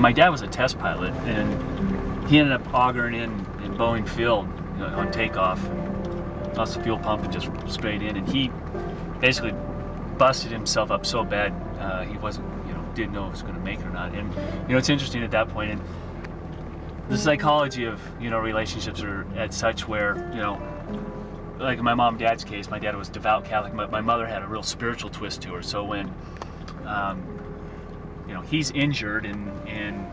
my dad was a test pilot, and he ended up augering in Boeing Field on takeoff. Lost the fuel pump and just straight in, and he basically busted himself up so bad he wasn't, didn't know if he was going to make it or not. And it's interesting at that point, and the psychology of relationships are at such where like in my mom and dad's case, my dad was devout Catholic, but my mother had a real spiritual twist to her. So when he's injured and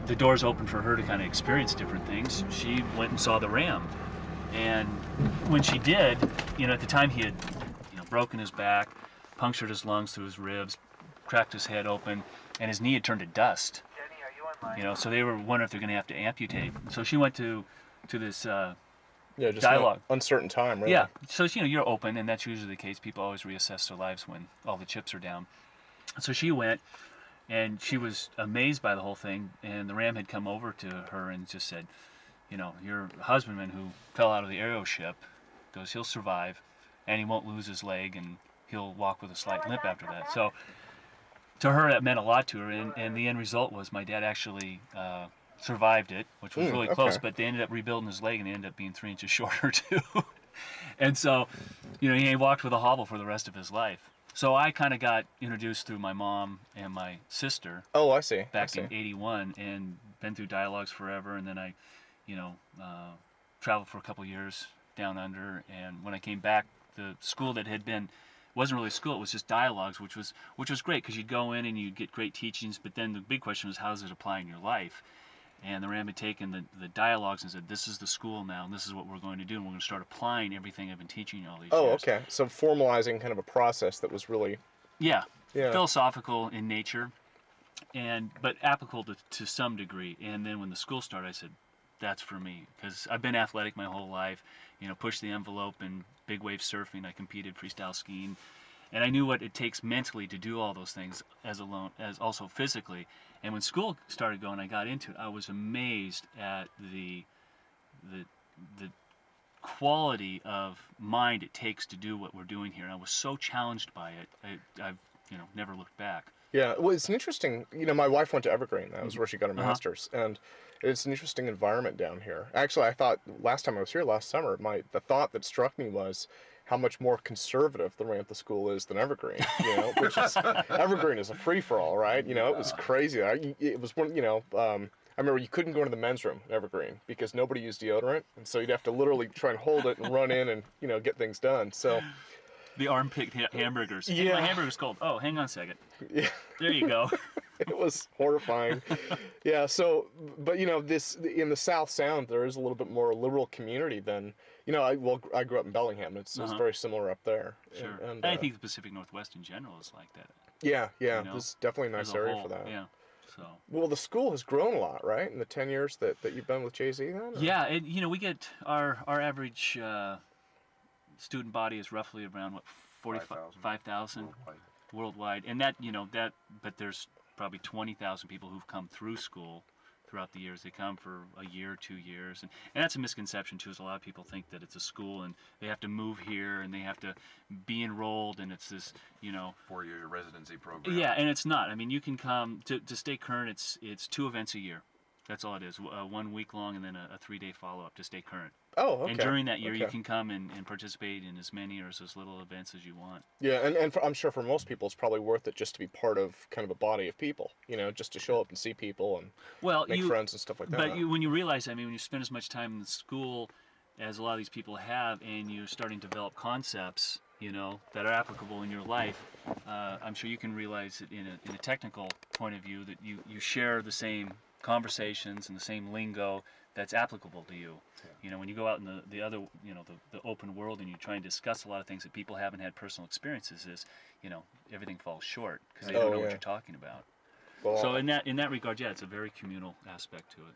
the doors open for her to kind of experience different things, she went and saw the Ram. And when she did, at the time he had broken his back, punctured his lungs through his ribs, cracked his head open, and his knee had turned to dust. Jenny, are you online? So they were wondering if they're going to have to amputate. So she went to this just dialogue. No uncertain time, really. Yeah. So you're open, and that's usually the case. People always reassess their lives when all the chips are down. So she went, and she was amazed by the whole thing. And the Ram had come over to her and just said, your husbandman who fell out of the aero ship, goes, he'll survive, and he won't lose his leg, and he'll walk with a slight limp after that. So to her, that meant a lot to her, and the end result was my dad actually survived it, which was really close, but they ended up rebuilding his leg, and he ended up being 3 inches shorter, too. And so, he walked with a hobble for the rest of his life. So I kind of got introduced through my mom and my sister. Oh, I see. Back in '81, and been through dialogues forever, and then I traveled for a couple years down under, and when I came back, the school that had been wasn't really school, it was just dialogues, which was great because you'd go in and you'd get great teachings, but then the big question was, how does it apply in your life? And the Ram had taken the dialogues and said, this is the school now, and this is what we're going to do, and we're going to start applying everything I've been teaching you all these years. Oh, okay. So formalizing kind of a process that was really... Yeah. Philosophical in nature, but applicable to some degree. And then when the school started, I said, that's for me, because I've been athletic my whole life, pushed the envelope in big wave surfing, I competed freestyle skiing, and I knew what it takes mentally to do all those things as also physically. And when school started going, I got into it. I was amazed at the quality of mind it takes to do what we're doing here. And I was so challenged by it. I've never looked back. Yeah, well, it's an interesting. My wife went to Evergreen. That was where she got her master's, and it's an interesting environment down here. Actually, I thought last time I was here last summer, the thought that struck me was how much more conservative the Ramtha School is than Evergreen. Which is Evergreen is a free for all, right? It was crazy. It was one. I remember you couldn't go into the men's room at Evergreen because nobody used deodorant, and so you'd have to literally try and hold it and run in and get things done. So. The armpit hamburgers. Yeah. My hamburger's cold. Oh, hang on a second. Yeah. There you go. It was horrifying. Yeah. So, but this in the South Sound, there is a little bit more liberal community than I grew up in Bellingham. It's very similar up there. Sure. And I think the Pacific Northwest in general is like that. Yeah. This is definitely a nice area for that. Yeah. So. Well, the school has grown a lot, right? In the 10 years that you've been with JZ, then. Or? Yeah, and we get our average. Student body is roughly around 5,000 worldwide, and but there's probably 20,000 people who've come through school throughout the years. They come for a year, 2 years, and that's a misconception too. Is a lot of people think that it's a school and they have to move here and they have to be enrolled, and it's this 4-year residency program. Yeah, and it's not. I mean, you can come to stay current. It's 2 events a year. That's all it is. 1 week long and then a 3-day follow-up to stay current. Oh, okay. And during that year, you can come and participate in as many or as little events as you want. Yeah, and I'm sure for most people, it's probably worth it just to be part of kind of a body of people, just to show up and see people and make friends and stuff like that. But when you realize, when you spend as much time in the school as a lot of these people have, and you're starting to develop concepts, that are applicable in your life, I'm sure you can realize it in a technical point of view that you share the same conversations and the same lingo that's applicable to you. Yeah. When you go out in the other, the open world and you try and discuss a lot of things that people haven't had personal experiences, everything falls short because they don't know what you're talking about. Well, so in that regard, yeah, it's a very communal aspect to it.